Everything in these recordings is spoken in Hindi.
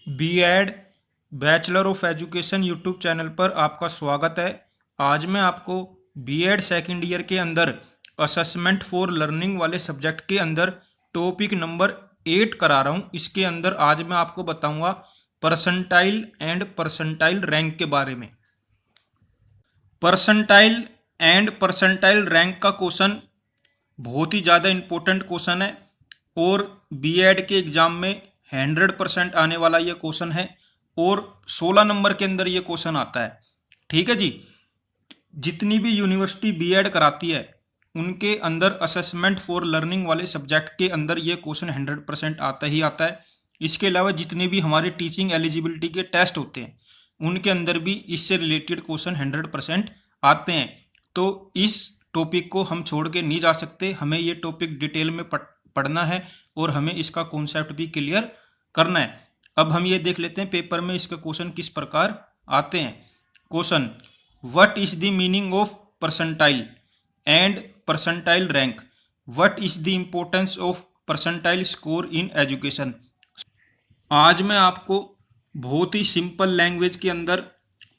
B.Ed bachelor of education YouTube channel पर आपका स्वागत है। आज मैं आपको B.Ed सेकेंड ईयर के अंदर असेसमेंट फॉर लर्निंग वाले सब्जेक्ट के अंदर टॉपिक नंबर 8 करा रहा हूँ। इसके अंदर आज मैं आपको बताऊंगा परसेंटाइल एंड परसेंटाइल रैंक के बारे में। परसेंटाइल एंड परसेंटाइल रैंक का क्वेश्चन बहुत ही ज़्यादा इम्पोर्टेंट क्वेश्चन है और B.Ed के एग्जाम में 100% आने वाला ये क्वेश्चन है और 16 नंबर के अंदर ये क्वेश्चन आता है। ठीक है जी। जितनी भी यूनिवर्सिटी B.Ed कराती है उनके अंदर असेसमेंट फॉर लर्निंग वाले सब्जेक्ट के अंदर ये क्वेश्चन 100% आता ही आता है। इसके अलावा जितने भी हमारे टीचिंग एलिजिबिलिटी के टेस्ट होते हैं उनके अंदर भी इससे रिलेटेड क्वेश्चन 100% आते हैं। तो इस टॉपिक को हम छोड़ के नहीं जा सकते, हमें ये टॉपिक डिटेल में पढ़ना है और हमें इसका कॉन्सेप्ट भी क्लियर करना है। अब हम ये देख लेते हैं पेपर में इसके क्वेश्चन किस प्रकार आते हैं। Question, what is the meaning of percentile and percentile rank? What is the importance of percentile score in education? आज मैं आपको बहुत ही सिंपल लैंग्वेज के अंदर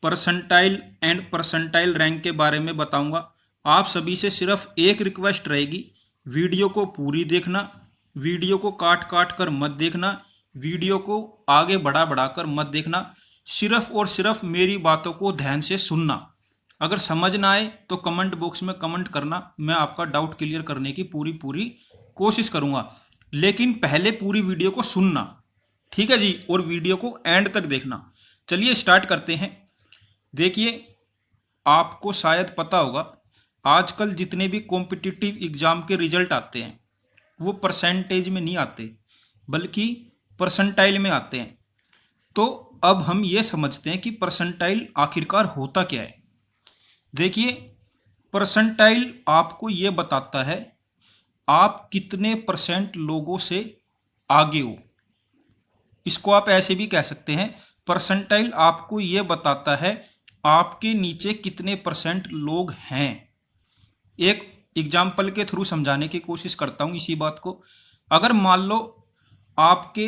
परसेंटाइल एंड परसेंटाइल रैंक के बारे में बताऊंगा। आप सभी से सिर्फ एक रिक्वेस्ट रहेगी, वीडियो को पूरी देखना, वीडियो को काट काट कर मत देखना, वीडियो को आगे बढ़ा बढ़ा कर मत देखना, सिर्फ और सिर्फ मेरी बातों को ध्यान से सुनना। अगर समझ ना आए तो कमेंट बॉक्स में कमेंट करना, मैं आपका डाउट क्लियर करने की पूरी कोशिश करूंगा। लेकिन पहले पूरी वीडियो को सुनना, ठीक है जी, और वीडियो को एंड तक देखना। चलिए स्टार्ट करते हैं। देखिए, आपको शायद पता होगा आजकल जितने भी कॉम्पिटिटिव एग्जाम के रिजल्ट आते हैं वो परसेंटेज में नहीं आते बल्कि परसेंटाइल में आते हैं। तो अब हम ये समझते हैं कि परसेंटाइल आखिरकार होता क्या है। देखिए, परसेंटाइल आपको ये बताता है आप कितने परसेंट लोगों से आगे हो। इसको आप ऐसे भी कह सकते हैं, परसेंटाइल आपको ये बताता है आपके नीचे कितने परसेंट लोग हैं। एक एग्जाम्पल के थ्रू समझाने की कोशिश करता हूं इसी बात को। अगर मान लो आपके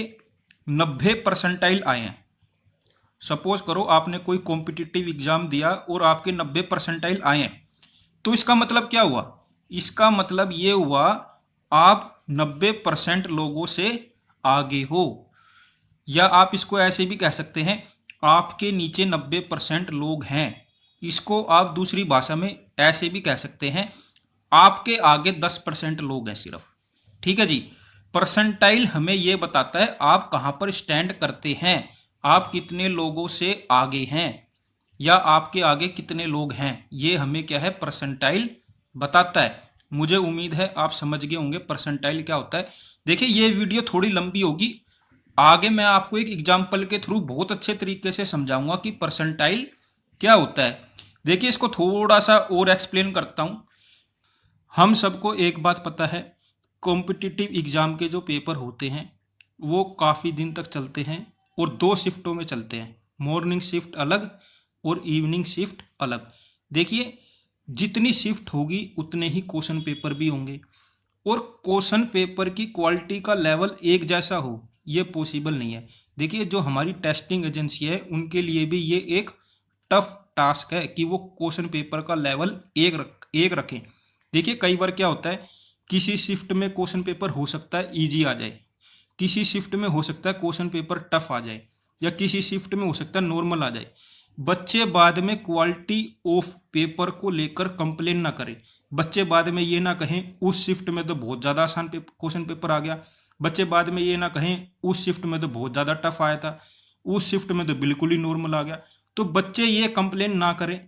90 परसेंटाइल आए हैं, सपोज करो आपने कोई कॉम्पिटिटिव एग्जाम दिया और आपके 90 परसेंटाइल आए हैं, तो इसका मतलब क्या हुआ? इसका मतलब ये हुआ आप 90% लोगों से आगे हो। या आप इसको ऐसे भी कह सकते हैं, आपके नीचे 90% लोग हैं। इसको आप दूसरी भाषा में ऐसे भी कह सकते हैं, आपके आगे 10% लोग हैं सिर्फ। ठीक है जी। परसेंटाइल हमें यह बताता है आप कहां पर स्टैंड करते हैं, आप कितने लोगों से आगे हैं या आपके आगे कितने लोग हैं, ये हमें क्या है, परसेंटाइल बताता है। मुझे उम्मीद है आप समझ गए होंगे परसेंटाइल क्या होता है। देखिए, ये वीडियो थोड़ी लंबी होगी, आगे मैं आपको एक एग्जाम्पल के थ्रू बहुत अच्छे तरीके से समझाऊंगा कि परसेंटाइल क्या होता है। देखिए, इसको थोड़ा सा और एक्सप्लेन करता हूं। हम सबको एक बात पता है, कॉम्पिटिटिव एग्जाम के जो पेपर होते हैं वो काफ़ी दिन तक चलते हैं और 2 शिफ्टों में चलते हैं, मॉर्निंग शिफ्ट अलग और इवनिंग शिफ्ट अलग। देखिए, जितनी शिफ्ट होगी उतने ही क्वेश्चन पेपर भी होंगे और क्वेश्चन पेपर की क्वालिटी का लेवल एक जैसा हो ये पॉसिबल नहीं है। देखिए, जो हमारी टेस्टिंग एजेंसी है उनके लिए भी ये एक टफ टास्क है कि वो क्वेश्चन पेपर का लेवल एक रखें। देखिए, कई बार क्या होता है, किसी शिफ्ट में क्वेश्चन पेपर हो सकता है इजी आ जाए, किसी शिफ्ट में हो सकता है क्वेश्चन पेपर टफ आ जाए, या किसी शिफ्ट में हो सकता है नॉर्मल आ जाए। बच्चे बाद में क्वालिटी ऑफ पेपर को लेकर कंप्लेन ना करें। बच्चे बाद में ये ना कहें उस शिफ्ट में तो बहुत ज़्यादा आसान क्वेश्चन पेपर आ गया, बच्चे बाद में ये ना कहें उस शिफ्ट में तो बहुत ज़्यादा टफ आया था, उस शिफ्ट में तो बिल्कुल ही नॉर्मल आ गया। तो बच्चे ये कंप्लेन ना करें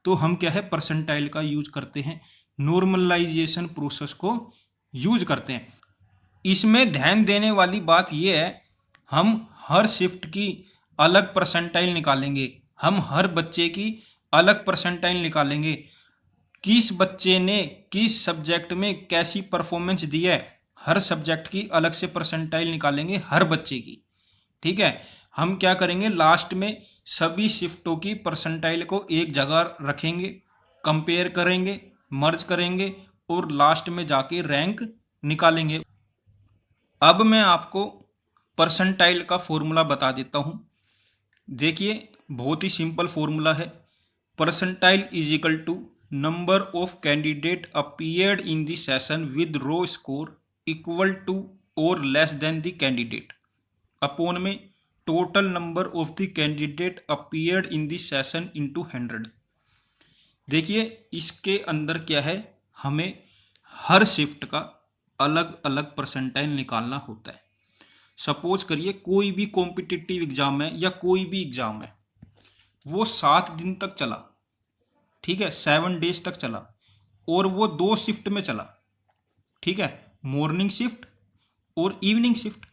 तो हम क्या है, परसेंटाइल का यूज करते हैं, नॉर्मलाइजेशन प्रोसेस को यूज करते हैं। इसमें ध्यान देने वाली बात यह है, हम हर शिफ्ट की अलग परसेंटाइल निकालेंगे, हम हर बच्चे की अलग परसेंटाइल निकालेंगे, किस बच्चे ने किस सब्जेक्ट में कैसी परफॉर्मेंस दी है, हर सब्जेक्ट की अलग से परसेंटाइल निकालेंगे हर बच्चे की। ठीक है, हम क्या करेंगे, लास्ट में सभी शिफ्टों की परसेंटाइल को एक जगह रखेंगे, कंपेयर करेंगे, मर्ज करेंगे और लास्ट में जाके रैंक निकालेंगे। अब मैं आपको परसेंटाइल का फॉर्मूला बता देता हूं। देखिए बहुत ही सिंपल फॉर्मूला है। Percentile is equal to number of candidate appeared in the session with raw score equal to और less than the candidate upon में total number of the candidate appeared in the session into 100। देखिए इसके अंदर क्या है, हमें हर शिफ्ट का अलग अलग परसेंटाइल निकालना होता है। सपोज करिए कोई भी कॉम्पिटिटिव एग्जाम है या कोई भी एग्जाम है, वो 7 दिन तक चला, ठीक है, 7 डेज तक चला और वो 2 शिफ्ट में चला, ठीक है, मॉर्निंग शिफ्ट और इवनिंग शिफ्ट।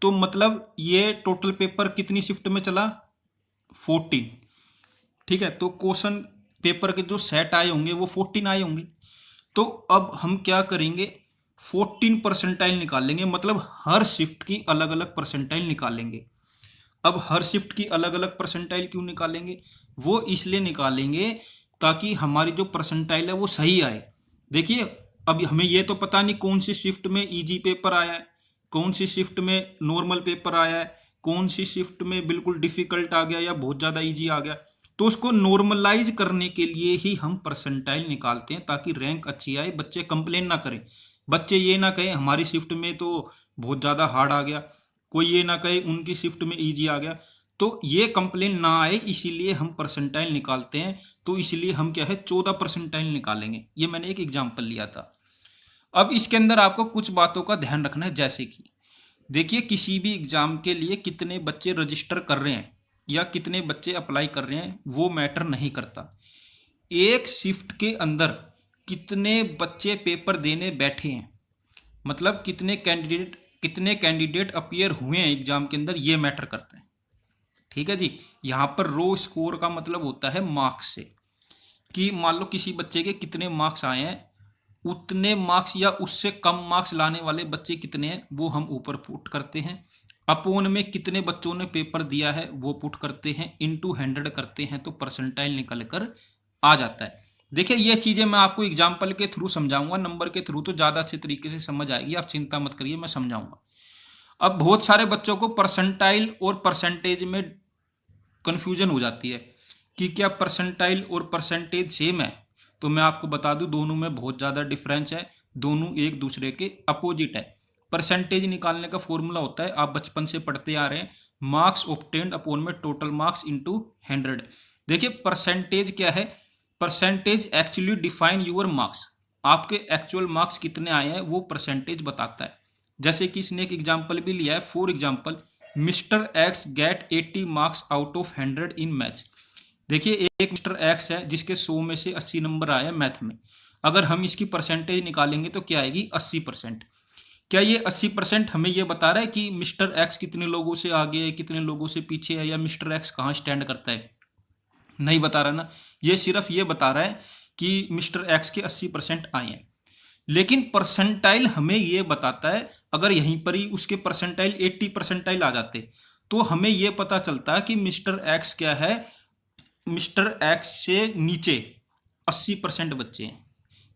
तो मतलब ये टोटल पेपर कितनी शिफ्ट में चला, 14, ठीक है। तो क्वेश्चन पेपर के जो सेट आए होंगे वो 14 आए होंगे। तो अब हम क्या करेंगे, 14 परसेंटाइल निकालेंगे, मतलब हर शिफ्ट की अलग अलग परसेंटाइल निकालेंगे। अब हर शिफ्ट की अलग अलग परसेंटाइल क्यों निकालेंगे, वो इसलिए निकालेंगे ताकि हमारी जो परसेंटाइल है वो सही आए। देखिए अब हमें ये तो पता नहीं कौन सी शिफ्ट में इजी पेपर आया है, कौन सी शिफ्ट में नॉर्मल पेपर आया है, कौन सी शिफ्ट में बिल्कुल डिफिकल्ट आ गया या बहुत ज़्यादा इजी आ गया। तो उसको नॉर्मलाइज करने के लिए ही हम परसेंटाइल निकालते हैं ताकि रैंक अच्छी आए, बच्चे कंप्लेन ना करें, बच्चे ये ना कहें हमारी शिफ्ट में तो बहुत ज़्यादा हार्ड आ गया, कोई ये ना कहे उनकी शिफ्ट में इजी आ गया। तो ये कंप्लेन ना आए इसीलिए हम परसेंटाइल निकालते हैं। तो इसलिए हम क्या है 14 परसेंटाइल निकालेंगे। ये मैंने एक एग्जाम्पल लिया था। अब इसके अंदर आपको कुछ बातों का ध्यान रखना है, जैसे कि देखिए किसी भी एग्जाम के लिए कितने बच्चे रजिस्टर कर रहे हैं या कितने बच्चे अप्लाई कर रहे हैं वो मैटर नहीं करता। एक शिफ्ट के अंदर कितने बच्चे पेपर देने बैठे हैं, मतलब कितने कैंडिडेट अपीयर हुए हैं एग्जाम के अंदर, ये मैटर करता है, ठीक है जी। यहाँ पर रो स्कोर का मतलब होता है मार्क्स से, कि मान लो किसी बच्चे के कितने मार्क्स आए हैं, उतने मार्क्स या उससे कम मार्क्स लाने वाले बच्चे कितने हैं वो हम ऊपर पुट करते हैं, अपोन में कितने बच्चों ने पेपर दिया है वो पुट करते हैं, इनटू 100 करते हैं, तो परसेंटाइल निकल कर आ जाता है। देखिए ये चीजें मैं आपको एग्जाम्पल के थ्रू समझाऊंगा, नंबर के थ्रू तो ज्यादा अच्छे तरीके से समझ आएगी, आप चिंता मत करिए, मैं समझाऊंगा। अब बहुत सारे बच्चों को परसेंटाइल और परसेंटेज में कंफ्यूजन हो जाती है कि क्या परसेंटाइल और परसेंटेज सेम है। तो मैं आपको बता दूं दोनों में बहुत ज़्यादा डिफरेंस है, दोनों एक दूसरे के अपोजिट है। परसेंटेज निकालने का फॉर्मूला होता है, आप बचपन से पढ़ते आ रहे हैं, मार्क्स ऑब्टेन्ड अपॉन में टोटल मार्क्स इनटू 100। देखिए परसेंटेज क्या है, percentage actually define your marks, आपके एक्चुअल मार्क्स कितने आए हैं वो परसेंटेज बताता है। जैसे कि इसने एक एग्जाम्पल भी लिया है, for example mister X get 80 marks out of 100 in maths. देखिए एक मिस्टर एक्स है जिसके 100 में से 80 नंबर आए मैथ में, अगर हम इसकी परसेंटेज निकालेंगे तो क्या आएगी 80%। क्या ये 80% हमें ये बता रहा है कि मिस्टर एक्स कितने लोगों से आगे है, कितने लोगों से पीछे है, या मिस्टर एक्स कहाँ स्टैंड करता है, नहीं बता रहा ना। ये सिर्फ ये बता रहा है कि मिस्टर एक्स के 80% आए हैं। लेकिन परसेंटाइल हमें ये बताता है, अगर यहीं पर ही उसके परसेंटाइल 80 परसेंटाइल आ जाते तो हमें ये पता चलता है कि मिस्टर एक्स क्या है, मिस्टर एक्स से नीचे 80% बच्चे हैं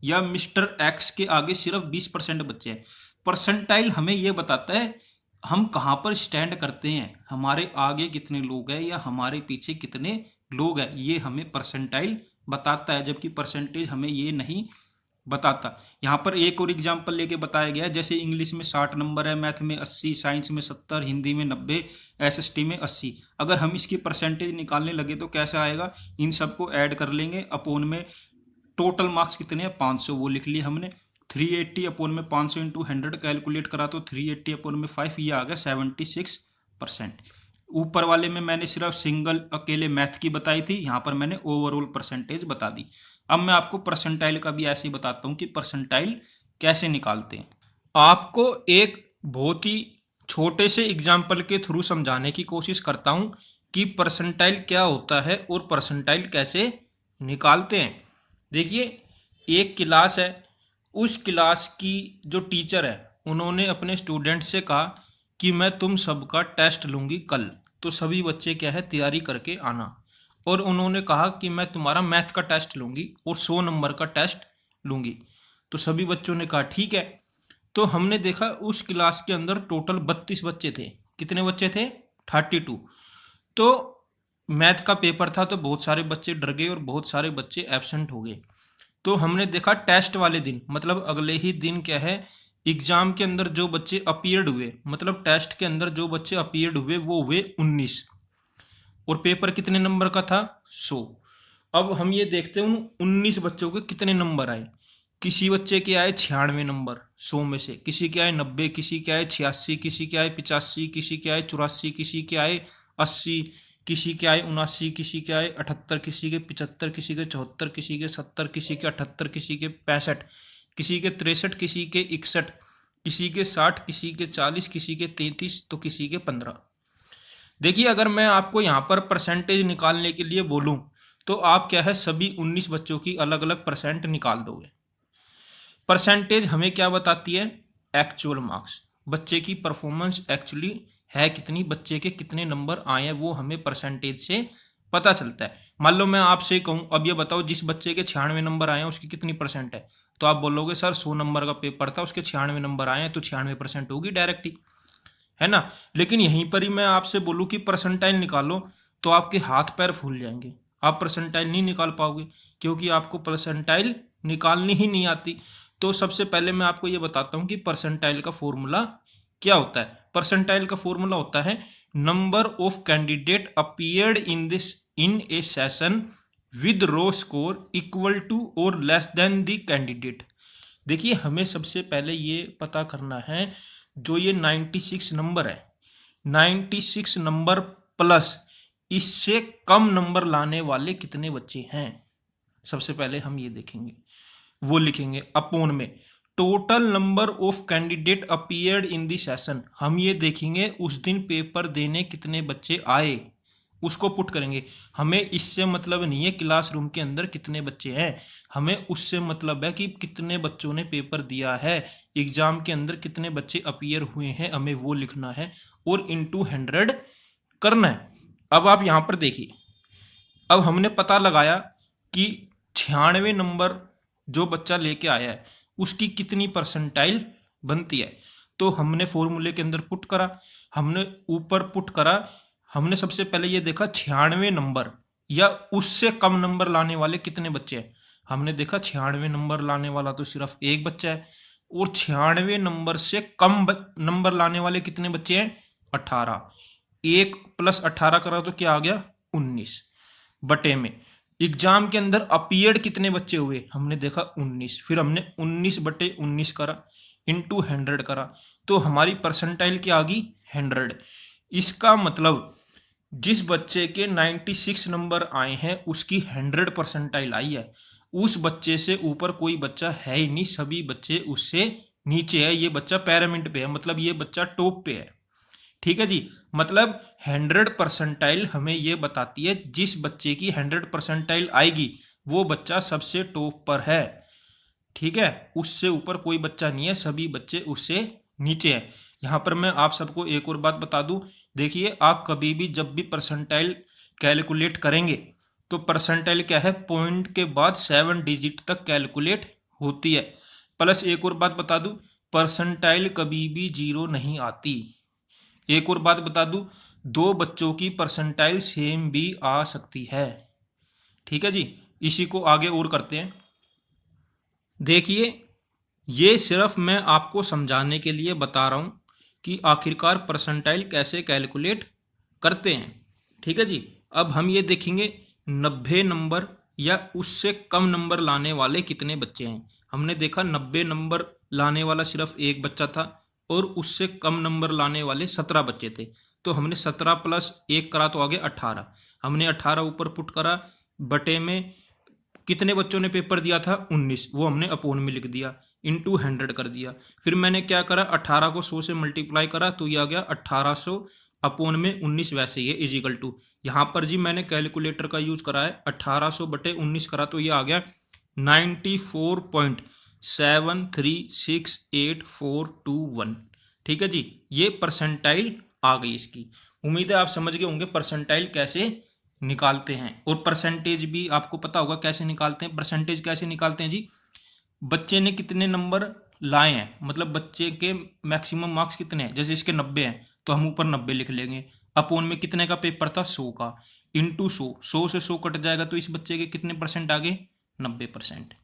या मिस्टर एक्स के आगे सिर्फ 20% बच्चे हैं। परसेंटाइल हमें यह बताता है हम कहाँ पर स्टैंड करते हैं, हमारे आगे कितने लोग हैं या हमारे पीछे कितने लोग हैं, ये हमें परसेंटाइल बताता है, जबकि परसेंटेज हमें ये नहीं बताता। यहाँ पर एक और एग्जाम्पल लेके बताया गया है, जैसे इंग्लिश में 60 नंबर है, मैथ में 80, साइंस में 70, हिंदी में 90, एसएसटी में 80। अगर हम इसकी परसेंटेज निकालने लगे तो कैसा आएगा, इन सबको ऐड कर लेंगे, अपोन में टोटल मार्क्स कितने हैं 500 वो लिख लिए हमने, 380 अपोन में 500 इंटू 100 कैलकुलेट करा तो 380 अपोन में 5, ये आ गया 76%। ऊपर वाले में मैंने सिर्फ सिंगल अकेले मैथ की बताई थी, यहाँ पर मैंने ओवरऑल परसेंटेज बता दी। अब मैं आपको परसेंटाइल का भी ऐसे ही बताता हूँ कि परसेंटाइल कैसे निकालते हैं। आपको एक बहुत ही छोटे से एग्जाम्पल के थ्रू समझाने की कोशिश करता हूँ कि परसेंटाइल क्या होता है और परसेंटाइल कैसे निकालते हैं। देखिए एक क्लास है, उस क्लास की जो टीचर है उन्होंने अपने स्टूडेंट से कहा कि मैं तुम सबका टेस्ट लूँगी कल, तो सभी बच्चे क्या है तैयारी करके आना। और उन्होंने कहा कि मैं तुम्हारा मैथ का टेस्ट लूँगी और 100 नंबर का टेस्ट लूँगी, तो सभी बच्चों ने कहा ठीक है। तो हमने देखा उस क्लास के अंदर टोटल 32 बच्चे थे, कितने बच्चे थे? 32। तो मैथ का पेपर था तो बहुत सारे बच्चे डर गए और बहुत सारे बच्चे एब्सेंट हो गए। तो हमने देखा टेस्ट वाले दिन, मतलब अगले ही दिन क्या है, एग्जाम के अंदर जो बच्चे अपीयर्ड हुए, मतलब टेस्ट के अंदर जो बच्चे अपीयर्ड हुए वो हुए 19, और पेपर कितने नंबर का था? 100। अब हम ये देखते हैं उन 19 बच्चों के कितने नंबर आए। किसी बच्चे के आए 96 नंबर 100 में से, किसी के आए 90, किसी के आए 86, किसी के आए 85, किसी के आए 84, किसी के आए 80, किसी के आए 79, किसी के आए 78, किसी के 75, किसी के 74, किसी के 70, किसी के 78, किसी के 65, किसी के 63, किसी के 61, किसी के 60, किसी के 40, किसी के 33, तो किसी के 15। देखिए अगर मैं आपको यहाँ पर परसेंटेज निकालने के लिए बोलूँ तो आप क्या है, सभी 19 बच्चों की अलग अलग परसेंट निकाल दोगे। परसेंटेज हमें क्या बताती है? एक्चुअल मार्क्स, बच्चे की परफॉर्मेंस एक्चुअली है कितनी, बच्चे के कितने नंबर आए हैं, वो हमें परसेंटेज से पता चलता है। मान लो मैं आपसे कहूँ अब ये बताओ जिस बच्चे के 96 नंबर आए हैं उसकी कितनी परसेंट है, तो आप बोलोगे सर 100 नंबर का पेपर था उसके 96 नंबर आए हैं तो 96% होगी डायरेक्ट ही, है ना। लेकिन यहीं पर ही मैं आपसे बोलूं कि परसेंटाइल निकालो तो आपके हाथ पैर फूल जाएंगे, आप परसेंटाइल नहीं निकाल पाओगे क्योंकि आपको परसेंटाइल निकालनी ही नहीं आती। तो सबसे पहले मैं आपको ये बताता हूं कि परसेंटाइल का फॉर्मूला क्या होता है। परसेंटाइल का फॉर्मूला होता है number of candidate appeared in a session with raw score equal to और लेस देन द कैंडिडेट। देखिए हमें सबसे पहले ये पता करना है, जो ये 96 नंबर है, 96 नंबर प्लस इससे कम नंबर लाने वाले कितने बच्चे हैं। सबसे पहले हम ये देखेंगे, वो लिखेंगे अपोन में total number of candidate appeared in the session. हम ये देखेंगे उस दिन पेपर देने कितने बच्चे आए, उसको पुट करेंगे। हमें इससे मतलब नहीं है क्लासरूम के अंदर कितने बच्चे हैं, हमें उससे मतलब है कि कितने बच्चों ने पेपर दिया है, एग्जाम के अंदर कितने बच्चे अपीयर हुए हैं, हमें वो लिखना है और इनटू 100 करना है। अब आप यहां पर देखिए, अब हमने पता लगाया कि 96 नंबर जो बच्चा लेके आया है उसकी कितनी परसेंटाइल बनती है। तो हमने फॉर्मूले के अंदर पुट करा, हमने ऊपर पुट करा, हमने सबसे पहले ये देखा 96 नंबर या उससे कम नंबर लाने वाले कितने बच्चे हैं। हमने देखा 96 नंबर लाने वाला तो सिर्फ एक बच्चा है, और 96 नंबर से कम नंबर लाने वाले कितने बच्चे हैं? 18। 1 + 18 करा तो क्या आ गया? 19 बटे में एग्जाम के अंदर अपीयर्ड कितने बच्चे हुए, हमने देखा 19, फिर हमने 19 बटे 19 करा इंटू 100 करा, तो हमारी परसेंटाइल क्या आ गई? 100। इसका मतलब जिस बच्चे के 96 नंबर आए हैं उसकी 100 परसेंटाइल आई है, उस बच्चे से ऊपर कोई बच्चा है ही नहीं, सभी बच्चे उससे नीचे है। ये बच्चा पैरामिड पे है, मतलब ये बच्चा टॉप पे है। ठीक है जी, मतलब 100 परसेंटाइल हमें ये बताती है जिस बच्चे की 100 परसेंटाइल आएगी वो बच्चा सबसे टॉप पर है। ठीक है, उससे ऊपर कोई बच्चा नहीं है, सभी बच्चे उससे नीचे हैं। यहां पर मैं आप सबको एक और बात बता दूं, देखिए आप कभी भी जब भी परसेंटाइल कैलकुलेट करेंगे तो परसेंटाइल क्या है, पॉइंट के बाद 7 डिजिट तक कैलकुलेट होती है। प्लस एक और बात बता दूं, परसेंटाइल कभी भी 0 नहीं आती। एक और बात बता दूं, दो बच्चों की परसेंटाइल सेम भी आ सकती है। ठीक है जी, इसी को आगे और करते हैं। देखिए ये सिर्फ मैं आपको समझाने के लिए बता रहा हूं कि आखिरकार परसेंटाइल कैसे कैलकुलेट करते हैं। ठीक है जी, अब हम ये देखेंगे 90 नंबर या उससे कम नंबर लाने वाले कितने बच्चे हैं। हमने देखा 90 नंबर लाने वाला सिर्फ एक बच्चा था और उससे कम नंबर लाने वाले 17 बच्चे थे। तो हमने 17 + 1 करा तो आगे 18, हमने 18 ऊपर पुट करा, बटे में कितने बच्चों ने पेपर दिया था? 19, वो हमने अपोन में लिख दिया, इंटू 100 कर दिया। फिर मैंने क्या करा, 18 को 100 से मल्टीप्लाई करा तो ये आ गया 1800 अपोन में 19 वैसे ही है इजिकल टू। यहाँ पर जी मैंने कैलकुलेटर का यूज करा है, 1800 बटे 19 करा तो ये आ गया 94.736841। ठीक है जी, ये परसेंटाइल आ गई इसकी। उम्मीद है आप समझ गए होंगे परसेंटाइल कैसे निकालते हैं, और परसेंटेज भी आपको पता होगा कैसे निकालते हैं। परसेंटेज कैसे निकालते हैं जी, बच्चे ने कितने नंबर लाए हैं, मतलब बच्चे के मैक्सिमम मार्क्स कितने हैं, जैसे इसके 90 हैं तो हम ऊपर 90 लिख लेंगे, अपोन में कितने का पेपर था 100 का, इंटू 100, 100 से 100 कट जाएगा तो इस बच्चे के कितने परसेंट आ गए 90%।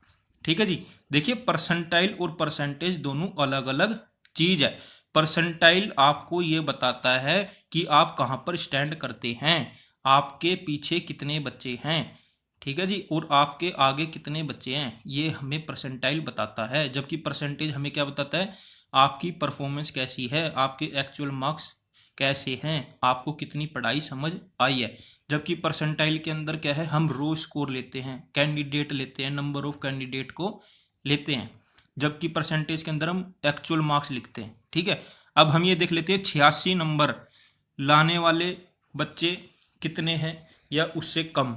ठीक है जी। देखिए परसेंटाइल और परसेंटेज दोनों अलग अलग चीज है। परसेंटाइल आपको ये बताता है कि आप कहां पर स्टैंड करते हैं, आपके पीछे कितने बच्चे हैं, ठीक है जी, और आपके आगे कितने बच्चे हैं, ये हमें परसेंटाइल बताता है। जबकि परसेंटेज हमें क्या बताता है, आपकी परफॉर्मेंस कैसी है, आपके एक्चुअल मार्क्स कैसे हैं, आपको कितनी पढ़ाई समझ आई है। जबकि परसेंटाइल के अंदर क्या है, हम रो स्कोर लेते हैं, कैंडिडेट लेते हैं, नंबर ऑफ कैंडिडेट को लेते हैं, जबकि परसेंटेज के अंदर हम एक्चुअल मार्क्स लिखते हैं। ठीक है, अब हम ये देख लेते हैं 86 नंबर लाने वाले बच्चे कितने हैं या उससे कम।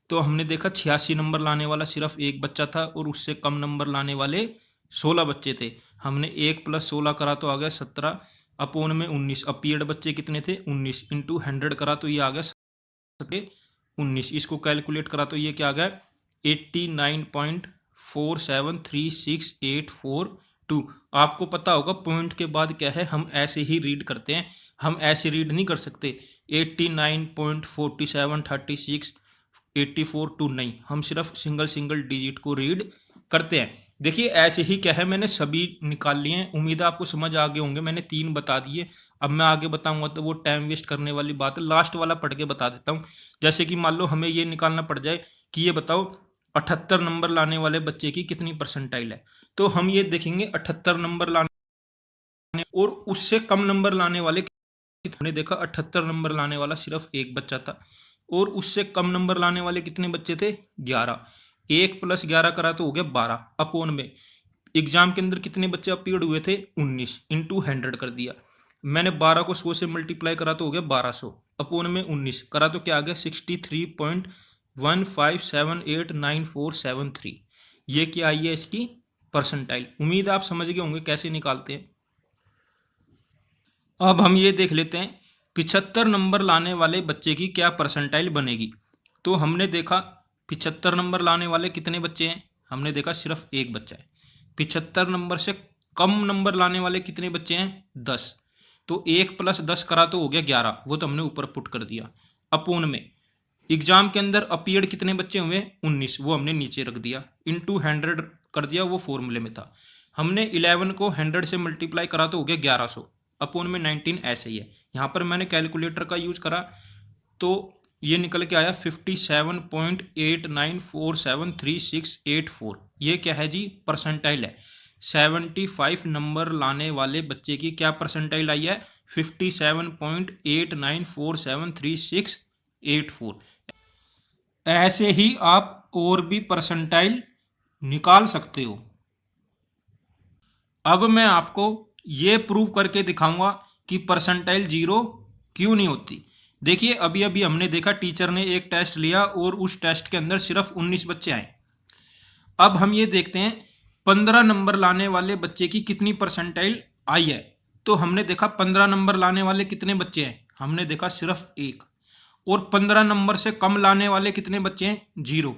तो हमने देखा 86 नंबर लाने वाला सिर्फ एक बच्चा था और उससे कम नंबर लाने वाले 16 बच्चे थे। हमने 1 + 16 करा तो आ गया 17 अपोन में 19। अब पीरियड बच्चे कितने थे 19, इंटू 100 करा तो ये आ गया 19। इसको कैलकुलेट करा तो ये क्या आ गया 89.473684 आपको पता होगा पॉइंट के बाद क्या है, हम ऐसे ही रीड करते हैं, हम ऐसे रीड नहीं कर सकते 89.473684 नहीं, हम सिर्फ सिंगल सिंगल डिजिट को रीड करते हैं। देखिए ऐसे ही क्या है, मैंने सभी निकाल लिए हैं, उम्मीद है आपको समझ आ गए होंगे, मैंने 3 बता दिए। अब मैं आगे बताऊंगा तो वो टाइम वेस्ट करने वाली बात है, लास्ट वाला पढ़ के बता देता हूँ। जैसे कि मान लो हमें ये निकालना पड़ जाए कि ये बताओ 78 नंबर लाने वाले बच्चे की कितनी परसेंटाइल है, तो हम ये देखेंगे 78 नंबर लाने और उससे कम नंबर लाने वाले, हमने देखा 78 नंबर लाने वाला सिर्फ एक बच्चा था और उससे कम नंबर लाने वाले कितने बच्चे थे 11। 1 + 11 करा तो हो गया 12 अपोन में एग्जाम के अंदर कितने बच्चे अपीयर्ड हुए थे 19, इंटू 100 कर दिया। मैंने 12 को 100 से मल्टीप्लाई करा तो हो गया 1200 अपोन में 19 करा तो क्या आ गया 63.15789473। ये क्या आई है इसकी परसेंटाइल। उम्मीद आप समझ गए होंगे कैसे निकालते हैं। अब हम ये देख लेते हैं 75 नंबर लाने वाले बच्चे की क्या परसेंटाइल बनेगी। तो हमने देखा 75 नंबर लाने वाले कितने बच्चे हैं, हमने देखा सिर्फ एक बच्चा है। 75 नंबर से कम नंबर लाने वाले कितने बच्चे हैं 10, तो 1 + 10 करा तो हो गया 11, वो तो हमने ऊपर पुट कर दिया। अपोन में एग्जाम के अंदर अपीयर्ड कितने बच्चे हुए 19, वो हमने नीचे रख दिया, इंटू 100 कर दिया, वो फॉर्मूले में था। हमने 11 को 100 से मल्टीप्लाई करा तो हो गया 1100 अपोन में 19, ऐसे ही है। यहाँ पर मैंने कैलकुलेटर का यूज करा तो ये निकल के आया 57.89473684। ये क्या है जी परसेंटाइल है। 75 नंबर लाने वाले बच्चे की क्या परसेंटाइल आई है 57.89473684। ऐसे ही आप और भी परसेंटाइल निकाल सकते हो। अब मैं आपको ये प्रूव करके दिखाऊंगा कि परसेंटाइल 0 क्यों नहीं होती। देखिए अभी अभी हमने देखा टीचर ने एक टेस्ट लिया और उस टेस्ट के अंदर सिर्फ 19 बच्चे आए। अब हम ये देखते हैं 15 नंबर लाने वाले बच्चे की कितनी परसेंटाइल आई है। तो हमने देखा 15 नंबर लाने वाले कितने बच्चे हैं, हमने देखा सिर्फ एक। और 15 नंबर से कम लाने वाले कितने बच्चे हैं 0।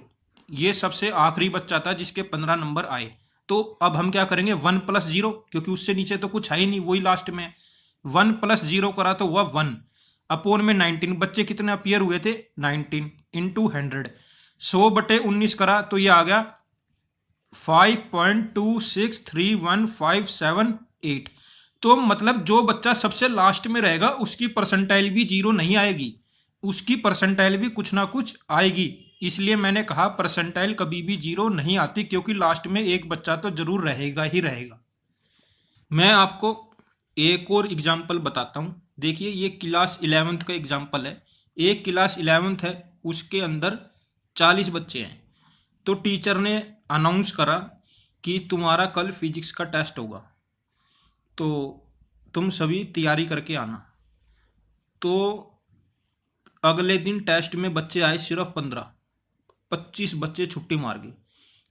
ये सबसे आखिरी बच्चा था जिसके 15 नंबर आए। तो अब हम क्या करेंगे 1 + 0, क्योंकि उससे नीचे तो कुछ है ही नहीं, वही लास्ट में 1 + 0 करा तो हुआ 1 अपोन में 19। बच्चे कितने अपीयर हुए थे 19, इंटू 100 100/19 करा तो ये आ गया 5.2631578। तो मतलब जो बच्चा सबसे लास्ट में रहेगा उसकी परसेंटाइल भी 0 नहीं आएगी, उसकी परसेंटाइल भी कुछ ना कुछ आएगी। इसलिए मैंने कहा परसेंटाइल कभी भी 0 नहीं आती, क्योंकि लास्ट में एक बच्चा तो जरूर रहेगा ही रहेगा। मैं आपको एक और एग्जाम्पल बताता हूँ। देखिए ये क्लास 11th का एग्जाम्पल है। एक क्लास 11th है, उसके अंदर 40 बच्चे हैं। तो टीचर ने अनाउंस करा कि तुम्हारा कल फिजिक्स का टेस्ट होगा, तो तुम सभी तैयारी करके आना। तो अगले दिन टेस्ट में बच्चे आए सिर्फ 15, 25 बच्चे छुट्टी मार गए,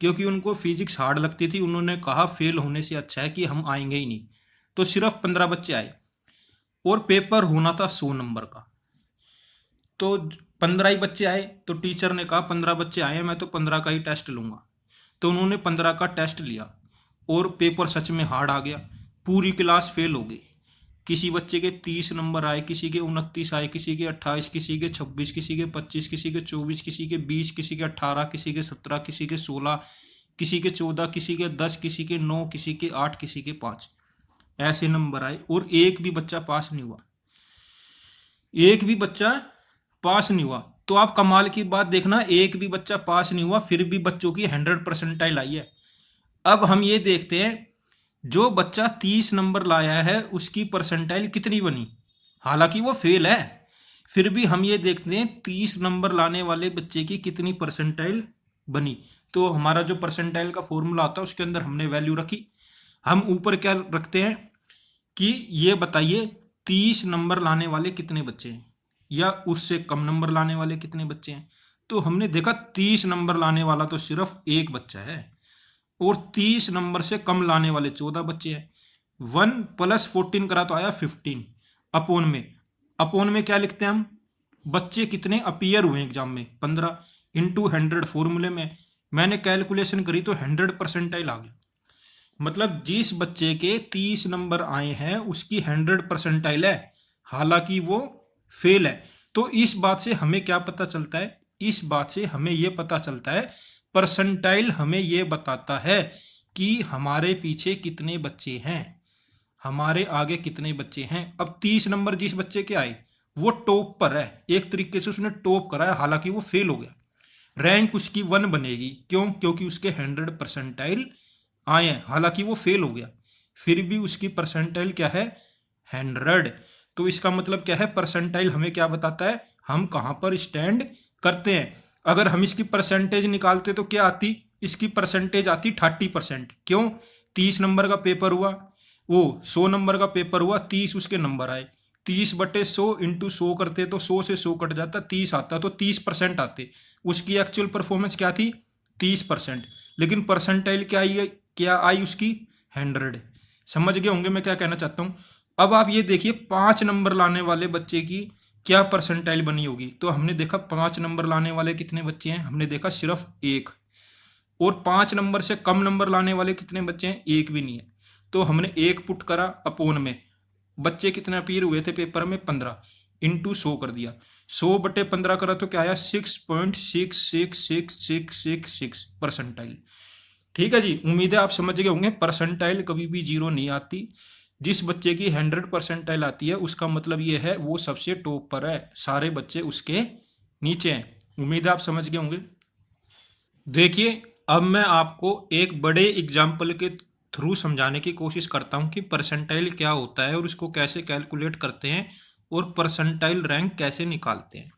क्योंकि उनको फिजिक्स हार्ड लगती थी। उन्होंने कहा फेल होने से अच्छा है कि हम आएंगे ही नहीं। तो सिर्फ 15 बच्चे आए और पेपर होना था 100 नंबर का। तो 15 ही बच्चे आए, तो टीचर ने कहा 15 बच्चे आए हैं, मैं तो 15 का ही टेस्ट लूंगा। तो उन्होंने 15 का टेस्ट लिया और पेपर सच में हार्ड आ गया, पूरी क्लास फेल हो गई। किसी बच्चे के 30 नंबर आए, किसी के 29 आए, किसी के 28, किसी के 26, किसी के 25, किसी के 24, किसी के 20, किसी के 18, किसी के 17, किसी के 16, किसी के 14, किसी के 10, किसी के 9, किसी के 8, किसी के 5, ऐसे नंबर आए और एक भी बच्चा पास नहीं हुआ, एक भी बच्चा पास नहीं हुआ। तो आप कमाल की बात देखना, एक भी बच्चा पास नहीं हुआ, फिर भी बच्चों की 100% आई है। अब हम ये देखते हैं, जो बच्चा 30 नंबर लाया है उसकी परसेंटाइल कितनी बनी, हालांकि वो फेल है, फिर भी हम ये देखते हैं 30 नंबर लाने वाले बच्चे की कितनी परसेंटाइल बनी। तो हमारा जो परसेंटाइल का फॉर्मूला होता है उसके अंदर हमने वैल्यू रखी। हम ऊपर क्या रखते हैं कि ये बताइए 30 नंबर लाने वाले कितने बच्चे हैं, या उससे कम नंबर लाने वाले कितने बच्चे हैं। तो हमने देखा 30 नंबर लाने वाला तो सिर्फ एक बच्चा है, और 30 नंबर से कम लाने वाले 14 बच्चे हैं। 1 + 14 करा तो आया 15। अपोन में क्या लिखते हैं हम, बच्चे कितने अपीयर हुए एग्जाम में, 15 × 100 फॉर्मूले में मैंने कैलकुलेशन करी तो 100% आ गया। मतलब जिस बच्चे के 30 नंबर आए हैं उसकी 100% है, हालांकि वो फेल है। तो इस बात से हमें क्या पता चलता है, इस बात से हमें यह पता चलता है, परसेंटाइल हमें यह बताता है कि हमारे पीछे कितने बच्चे हैं, हमारे आगे कितने बच्चे हैं। अब 30 नंबर जिस बच्चे के आए वो टॉप पर है, एक तरीके से उसने टॉप करा है, हालांकि वो फेल हो गया, रैंक उसकी 1 बनेगी। क्यों? क्योंकि उसके 100% आए हैं, हालांकि वो फेल हो गया, फिर भी उसकी परसेंटाइल क्या है, 100। तो इसका मतलब क्या है, परसेंटाइल हमें क्या बताता है, हम कहां पर स्टैंड करते हैं। अगर हम इसकी परसेंटेज निकालते तो क्या आती, इसकी परसेंटेज आती 30%। क्यों? 30 नंबर का पेपर हुआ, वो 100 नंबर का पेपर हुआ, 30 उसके नंबर आए, 30/100 × 100 करते तो 100 से 100 कट जाता, 30 आता, तो 30% आते। उसकी एक्चुअल परफॉर्मेंस क्या थी, 30%, लेकिन परसेंटाइल क्या आई उसकी, 100। समझ गए होंगे मैं क्या कहना चाहता हूं। अब आप ये देखिए 5 नंबर लाने वाले बच्चे की क्या परसेंटाइल बनी होगी। तो हमने देखा 5 नंबर लाने वाले कितने बच्चे हैं, हमने देखा सिर्फ एक, और 5 नंबर से कम नंबर लाने वाले कितने बच्चे हैं, एक भी नहीं है। तो हमने एक पुट करा अपोन में, बच्चे कितने अपीयर हुए थे पेपर में, 15 × 100 कर दिया, 100/15 करा तो क्या आया, 6.66666 परसेंटाइल। ठीक है जी, उम्मीद है आप समझ गए होंगे, परसेंटाइल कभी भी जीरो नहीं आती। जिस बच्चे की 100% आती है उसका मतलब ये है वो सबसे टॉप पर है, सारे बच्चे उसके नीचे हैं। उम्मीद है आप समझ गए होंगे। देखिए अब मैं आपको एक बड़े एग्जाम्पल के थ्रू समझाने की कोशिश करता हूं कि परसेंटाइल क्या होता है और उसको कैसे कैलकुलेट करते हैं और परसेंटाइल रैंक कैसे निकालते हैं।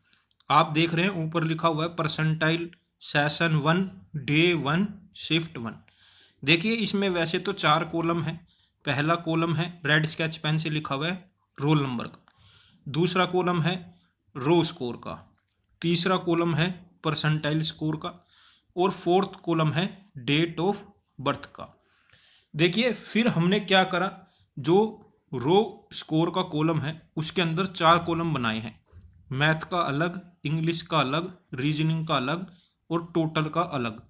आप देख रहे हैं ऊपर लिखा हुआ है परसेंटाइल सेशन 1 डे 1 शिफ्ट 1। देखिए इसमें वैसे तो 4 कॉलम है। पहला कॉलम है रेड स्केच पेन से लिखा हुआ है रोल नंबर का, दूसरा कॉलम है रो स्कोर का, तीसरा कॉलम है परसेंटाइल स्कोर का, और फोर्थ कॉलम है डेट ऑफ बर्थ का। देखिए फिर हमने क्या करा, जो रो स्कोर का कॉलम है उसके अंदर 4 कॉलम बनाए हैं, मैथ का अलग, इंग्लिश का अलग, रीजनिंग का अलग और टोटल का अलग।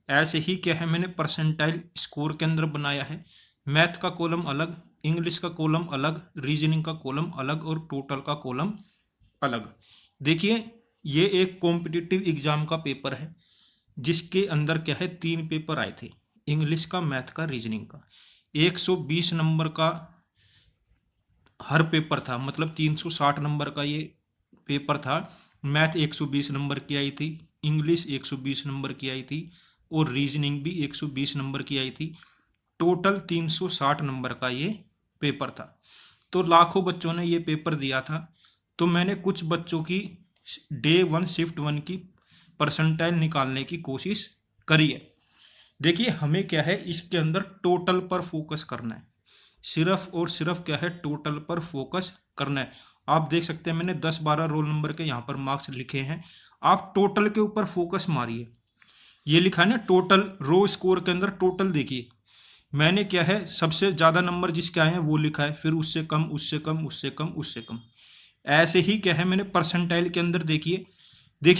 ऐसे ही क्या है मैंने परसेंटाइल स्कोर के अंदर बनाया है, मैथ का कॉलम अलग, इंग्लिश का कॉलम अलग, रीजनिंग का कॉलम अलग और टोटल का कॉलम अलग। देखिए ये एक कॉम्पिटिटिव एग्जाम का पेपर है जिसके अंदर क्या है 3 पेपर आए थे, इंग्लिश का, मैथ का, रीजनिंग का। 120 नंबर का हर पेपर था, मतलब 360 नंबर का ये पेपर था। मैथ 120 नंबर की आई थी, इंग्लिश 120 नंबर की आई थी और रीजनिंग भी 120 नंबर की आई थी। टोटल 360 नंबर का ये पेपर था। तो लाखों बच्चों ने ये पेपर दिया था। तो मैंने कुछ बच्चों की डे 1 शिफ्ट 1 की परसेंटाइल निकालने की कोशिश करी है। देखिए हमें क्या है इसके अंदर टोटल पर फोकस करना है, सिर्फ और सिर्फ क्या है टोटल पर फोकस करना है। आप देख सकते हैं मैंने 10-12 रोल नंबर के यहाँ पर मार्क्स लिखे हैं, आप टोटल के ऊपर फोकस मारिए। ये लिखा है ना टोटल, रो स्कोर के अंदर टोटल देखिए, मैंने क्या है सबसे ज़्यादा नंबर जिसके आए हैं वो लिखा है, फिर उससे कम, उससे कम, उससे कम, उससे कम। ऐसे ही क्या है मैंने परसेंटाइल के अंदर देखिए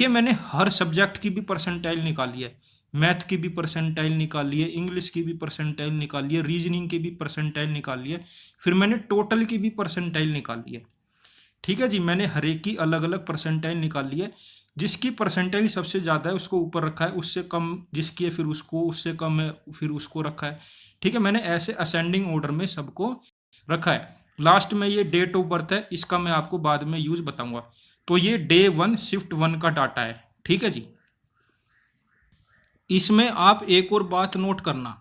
मैंने हर सब्जेक्ट की भी परसेंटाइल निकाली है। मैथ की भी परसेंटाइल निकाली है, इंग्लिश की भी परसेंटाइल निकाली है, रीजनिंग की भी परसेंटाइल निकाली है, फिर मैंने टोटल की भी परसेंटाइल निकाली है। ठीक है जी, मैंने हर एक की अलग अलग परसेंटाइल निकाली है। जिसकी परसेंटाइल सबसे ज़्यादा है उसको ऊपर रखा है, उससे कम जिसकी है फिर उसको, उससे कम है फिर उसको रखा है। ठीक है, मैंने ऐसे असेंडिंग ऑर्डर में सबको रखा है। लास्ट में ये डेट ऑफ बर्थ है, इसका मैं आपको बाद में यूज बताऊंगा। तो ये डे 1 शिफ्ट 1 का डाटा है। ठीक है जी, इसमें आप एक और बात नोट करना,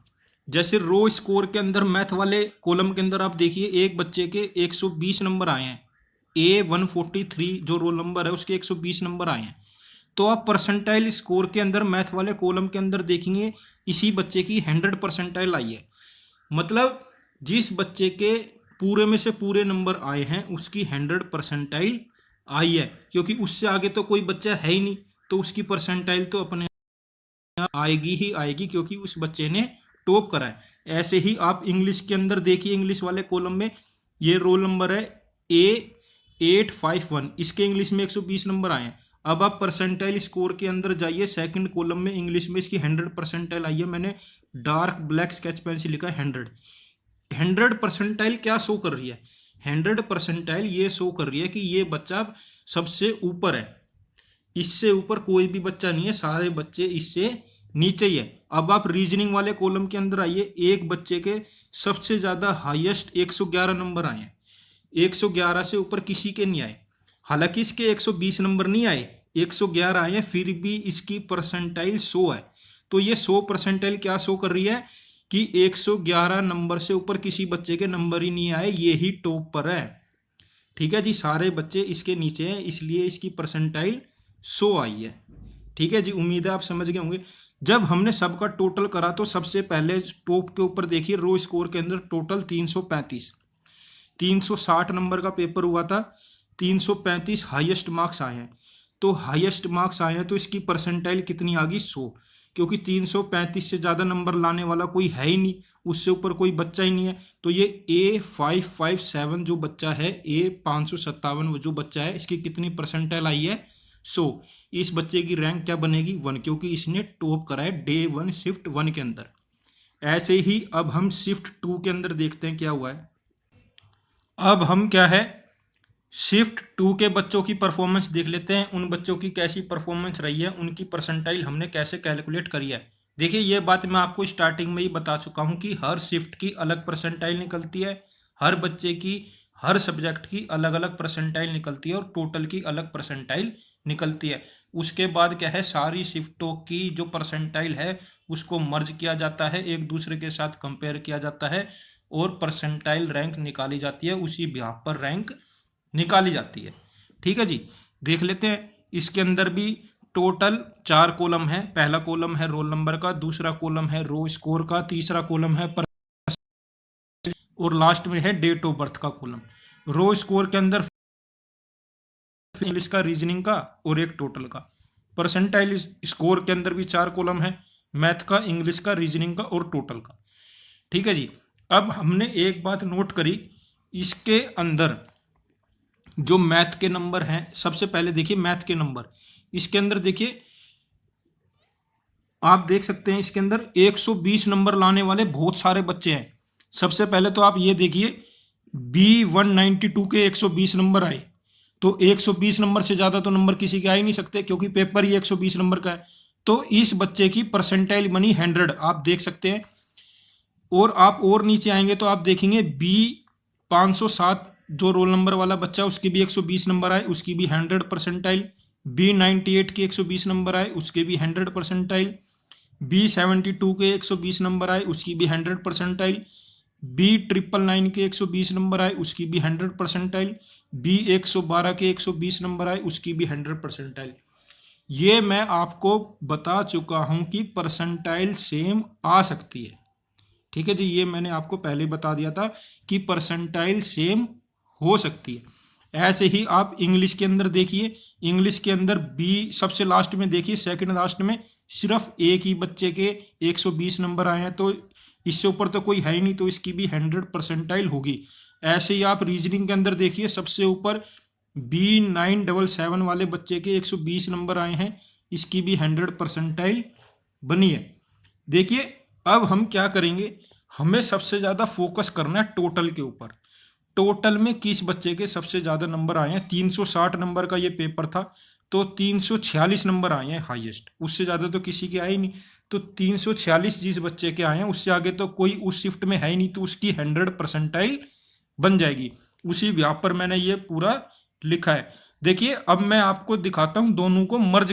जैसे रो स्कोर के अंदर मैथ वाले कॉलम के अंदर आप देखिए एक बच्चे के 120 नंबर आए हैं, A143 जो रोल नंबर है उसके 120 नंबर आए हैं। तो आप परसेंटाइल स्कोर के अंदर मैथ वाले कॉलम के अंदर देखेंगे इसी बच्चे की 100 परसेंटाइल आई है। मतलब जिस बच्चे के पूरे में से पूरे नंबर आए हैं उसकी 100 परसेंटाइल आई है, क्योंकि उससे आगे तो कोई बच्चा है ही नहीं, तो उसकी परसेंटाइल तो अपने आएगी ही आएगी, क्योंकि उस बच्चे ने टॉप करा है। ऐसे ही आप इंग्लिश के अंदर देखिए, इंग्लिश वाले कॉलम में ये रोल नंबर है A851, इसके इंग्लिश में 120 नंबर आए हैं। अब आप परसेंटाइल स्कोर के अंदर जाइए, सेकंड कॉलम में इंग्लिश में इसकी 100 परसेंटाइल आई है। मैंने डार्क ब्लैक स्केच पेन से लिखा है 100। 100 परसेंटाइल क्या शो कर रही है? 100 परसेंटाइल ये शो कर रही है कि ये बच्चा सबसे ऊपर है, इससे ऊपर कोई भी बच्चा नहीं है, सारे बच्चे इससे नीचे ही है। अब आप रीजनिंग वाले कॉलम के अंदर आइए, एक बच्चे के सबसे ज्यादा हाईएस्ट 111 नंबर आए हैं, 111 से ऊपर किसी के नहीं आए। हालांकि इसके 120 नंबर नहीं आए, 111 आए हैं, फिर भी इसकी परसेंटाइल 100 है। तो ये 100 परसेंटाइल क्या शो कर रही है कि 111 नंबर से ऊपर किसी बच्चे के नंबर ही नहीं आए, ये ही टॉप पर है। ठीक है जी, सारे बच्चे इसके नीचे हैं, इसलिए इसकी परसेंटाइल 100 आई है। ठीक है जी, उम्मीद है आप समझ गए होंगे। जब हमने सबका टोटल करा तो सबसे पहले टॉप के ऊपर देखिए रो स्कोर के अंदर टोटल 335, 360 नंबर का पेपर हुआ था, 335 हाईएस्ट मार्क्स आए हैं। तो हाईएस्ट मार्क्स आए हैं तो इसकी परसेंटाइल कितनी आ गई? 100, क्योंकि 335 से ज़्यादा नंबर लाने वाला कोई है ही नहीं, उससे ऊपर कोई बच्चा ही नहीं है। तो ये A557 जो बच्चा है, A557 जो बच्चा है, इसकी कितनी परसेंटाइल आई है? 100। इस बच्चे की रैंक क्या बनेगी? 1, क्योंकि इसने टॉप करा है डे 1 शिफ्ट 1 के अंदर। ऐसे ही अब हम शिफ्ट 2 के अंदर देखते हैं क्या हुआ है। अब हम क्या है, शिफ्ट 2 के बच्चों की परफॉर्मेंस देख लेते हैं, उन बच्चों की कैसी परफॉर्मेंस रही है, उनकी परसेंटाइल हमने कैसे कैलकुलेट करी है। देखिए ये बात मैं आपको स्टार्टिंग में ही बता चुका हूं कि हर शिफ्ट की अलग परसेंटाइल निकलती है, हर बच्चे की हर सब्जेक्ट की अलग अलग परसेंटाइल निकलती है और टोटल की अलग परसेंटाइल निकलती है। उसके बाद क्या है, सारी शिफ्टों की जो परसेंटाइल है उसको मर्ज किया जाता है, एक दूसरे के साथ कंपेयर किया जाता है और परसेंटाइल रैंक निकाली जाती है, उसी बिहाफ पर रैंक निकाली जाती है। ठीक है जी, देख लेते हैं। इसके अंदर भी टोटल 4 कॉलम है, पहला कॉलम है रोल नंबर का, दूसरा कॉलम है रो स्कोर का, तीसरा कॉलम है और लास्ट में है डेट ऑफ बर्थ का कॉलम। रो स्कोर के अंदर इंग्लिश का, रीजनिंग का और एक टोटल का। परसेंटाइल स्कोर के अंदर भी 4 कॉलम है, मैथ का, इंग्लिश का, रीजनिंग का और टोटल का। ठीक है जी, अब हमने एक बात नोट करी, इसके अंदर जो मैथ के नंबर हैं, सबसे पहले देखिए मैथ के नंबर, इसके अंदर देखिए आप देख सकते हैं इसके अंदर 120 नंबर लाने वाले बहुत सारे बच्चे हैं। सबसे पहले तो आप ये देखिए B192 के 120 नंबर आए, तो 120 नंबर से ज्यादा तो नंबर किसी के आ ही नहीं सकते, क्योंकि पेपर ही 120 नंबर का है। तो इस बच्चे की परसेंटाइल बनी 100, आप देख सकते हैं। और आप और नीचे आएंगे तो आप देखेंगे B507 जो रोल नंबर वाला बच्चा, उसके भी 120 नंबर आए, उसकी भी 100 परसेंटाइल। B98 के 120 नंबर आए, उसके भी 100 परसेंटाइल। B72 के 120 नंबर आए, उसकी भी 100 परसेंटाइल। B999 के 120 नंबर आए, उसकी भी 100 परसेंटाइल। B112 के 120 नंबर आए, उसकी भी 100 परसेंटाइल। ये मैं आपको बता चुका हूं कि परसेंटाइल सेम आ सकती है। ठीक है जी, ये मैंने आपको पहले बता दिया था कि परसेंटाइल सेम हो सकती है। ऐसे ही आप इंग्लिश के अंदर देखिए, इंग्लिश के अंदर बी सबसे लास्ट में देखिए, सेकंड लास्ट में सिर्फ एक ही बच्चे के 120 नंबर आए हैं, तो इससे ऊपर तो कोई है ही नहीं, तो इसकी भी 100 परसेंटाइल होगी। ऐसे ही आप रीजनिंग के अंदर देखिए, सबसे ऊपर B977 वाले बच्चे के 120 नंबर आए हैं, इसकी भी 100 परसेंटाइल बनी है। देखिए अब हम क्या करेंगे, हमें सबसे ज़्यादा फोकस करना है टोटल के ऊपर। टोटल में किस बच्चे के सबसे ज़्यादा नंबर आए हैं। 360 नंबर का ये पेपर था, तो 346 नंबर आए हैं हाईएस्ट, उससे ज़्यादा तो किसी के आए ही नहीं। तो 346 जिस बच्चे के आए हैं उससे आगे तो कोई उस शिफ्ट में है ही नहीं, तो उसकी 100% बन जाएगी। उसी व्याप पर मैंने ये पूरा लिखा है। देखिए अब मैं आपको दिखाता हूँ दोनों को मर्ज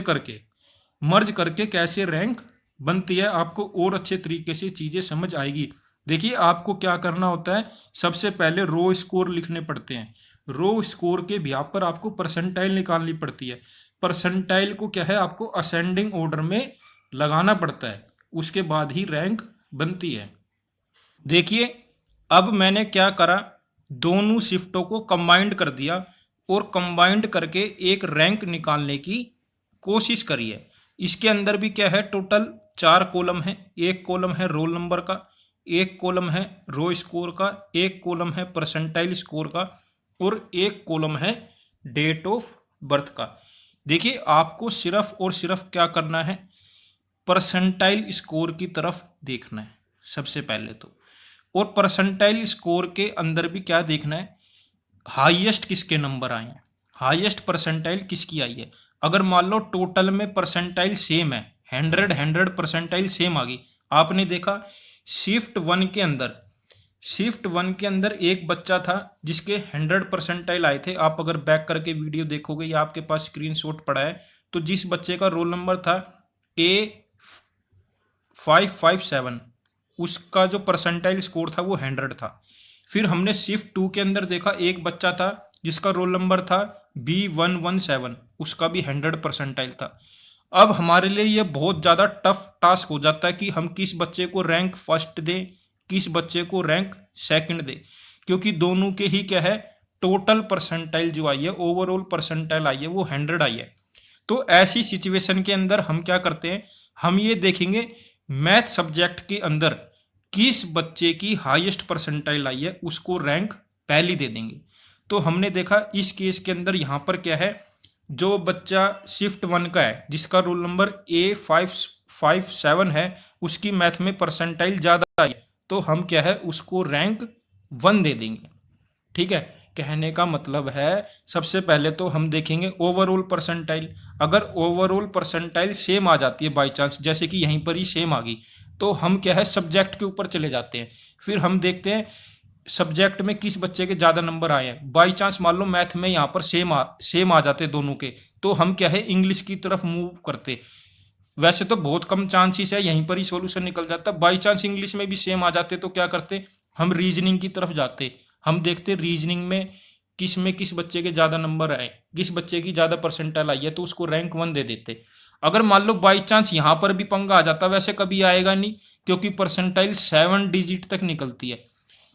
करके कैसे रैंक बनती है, आपको और अच्छे तरीके से चीजें समझ आएगी। देखिए आपको क्या करना होता है, सबसे पहले रो स्कोर लिखने पड़ते हैं। रो स्कोर के बिहाफ पर आपको परसेंटाइल निकालनी पड़ती है। परसेंटाइल को क्या है, आपको असेंडिंग ऑर्डर में लगाना पड़ता है, उसके बाद ही रैंक बनती है। देखिए अब मैंने क्या करा, दोनों शिफ्टों को कंबाइंड कर दिया और कंबाइंड करके एक रैंक निकालने की कोशिश करी है। इसके अंदर भी क्या है, टोटल 4 कॉलम है। एक कॉलम है रोल नंबर का, एक कॉलम है रो स्कोर का, एक कॉलम है परसेंटाइल स्कोर का और एक कॉलम है डेट ऑफ बर्थ का। देखिए आपको सिर्फ और सिर्फ क्या करना है, परसेंटाइल स्कोर की तरफ देखना है सबसे पहले तो। और परसेंटाइल स्कोर के अंदर भी क्या देखना है, हाईएस्ट किसके नंबर आए हैं, हाईएस्ट परसेंटाइल किसकी आई है। अगर मान लो टोटल में परसेंटाइल सेम है, 100 परसेंटाइल सेम आ गई। आपने देखा शिफ्ट वन के अंदर एक बच्चा था जिसके 100 परसेंटाइल आए थे। आप अगर बैक करके वीडियो देखोगे या आपके पास स्क्रीनशॉट पड़ा है, तो जिस बच्चे का रोल नंबर था A557, उसका जो परसेंटाइल स्कोर था वो 100 था। फिर हमने शिफ्ट 2 के अंदर देखा, एक बच्चा था जिसका रोल नंबर था B117, उसका भी 100 परसेंटाइल था। अब हमारे लिए ये बहुत ज़्यादा टफ टास्क हो जाता है कि हम किस बच्चे को रैंक फर्स्ट दें, किस बच्चे को रैंक सेकंड दें, क्योंकि दोनों के ही क्या है, टोटल परसेंटाइल जो आई है, ओवरऑल परसेंटाइल आई है वो 100 आई है। तो ऐसी सिचुएशन के अंदर हम क्या करते हैं, हम ये देखेंगे मैथ सब्जेक्ट के अंदर किस बच्चे की हाईएस्ट परसेंटाइल आई है उसको रैंक पहली दे देंगे। तो हमने देखा इस केस के अंदर यहां पर क्या है, जो बच्चा शिफ्ट 1 का है जिसका रोल नंबर A557 है, उसकी मैथ में परसेंटाइल ज्यादा आई है, तो हम क्या है उसको रैंक 1 दे देंगे। ठीक है, कहने का मतलब है सबसे पहले तो हम देखेंगे ओवरऑल परसेंटाइल। अगर ओवरऑल परसेंटाइल सेम आ जाती है बाई चांस, जैसे कि यहीं पर ही सेम आ गई, तो हम क्या है सब्जेक्ट के ऊपर चले जाते हैं। फिर हम देखते हैं सब्जेक्ट में किस बच्चे के ज्यादा नंबर आए हैं। बाई चांस मान लो मैथ में यहाँ पर सेम आ जाते दोनों के, तो हम क्या है इंग्लिश की तरफ मूव करते। वैसे तो बहुत कम चांसेस है, यहीं पर ही सॉल्यूशन निकल जाता। बाई चांस इंग्लिश में भी सेम आ जाते तो क्या करते, हम रीजनिंग की तरफ जाते। हम देखते रीजनिंग में किस बच्चे के ज्यादा नंबर आए, किस बच्चे की ज्यादा परसेंटाइल आई है, तो उसको रैंक 1 दे देते। अगर मान लो बाई चांस यहां पर भी पंगा आ जाता, वैसे कभी आएगा नहीं क्योंकि परसेंटाइल 7 डिजिट तक निकलती है,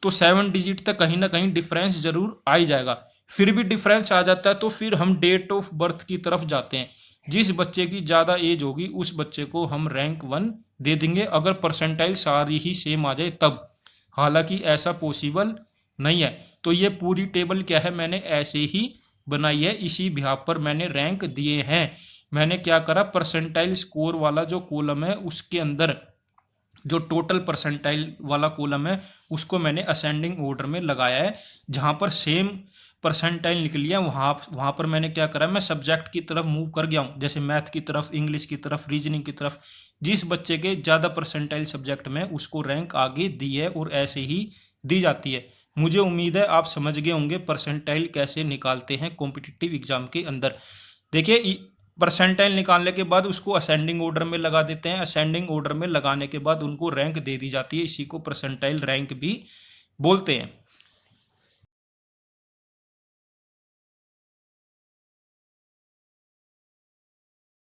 तो 7 डिजिट तक कहीं ना कहीं डिफरेंस जरूर आ ही जाएगा। फिर भी डिफरेंस आ जाता है तो फिर हम डेट ऑफ बर्थ की तरफ जाते हैं। जिस बच्चे की ज्यादा एज होगी उस बच्चे को हम रैंक 1 दे देंगे, अगर परसेंटाइल सारी ही सेम आ जाए तब। हालांकि ऐसा पॉसिबल नहीं है। तो ये पूरी टेबल क्या है, मैंने ऐसे ही बनाई है, इसी बिहाफ पर मैंने रैंक दिए हैं। मैंने क्या करा, परसेंटाइल स्कोर वाला जो कॉलम है उसके अंदर जो टोटल परसेंटाइल वाला कॉलम है उसको मैंने असेंडिंग ऑर्डर में लगाया है। जहां पर सेम परसेंटाइल निकली है वहां पर मैंने क्या करा, मैं सब्जेक्ट की तरफ मूव कर गया हूं, जैसे मैथ की तरफ, इंग्लिश की तरफ, रीजनिंग की तरफ। जिस बच्चे के ज्यादा परसेंटाइल सब्जेक्ट में उसको रैंक आगे दी है और ऐसे ही दी जाती है। मुझे उम्मीद है आप समझ गए होंगे परसेंटाइल कैसे निकालते हैं कॉम्पिटिटिव एग्जाम के अंदर। देखिए परसेंटाइल निकालने के बाद उसको असेंडिंग ऑर्डर में लगा देते हैं, असेंडिंग ऑर्डर में लगाने के बाद उनको रैंक दे दी जाती है, इसी को परसेंटाइल रैंक भी बोलते हैं।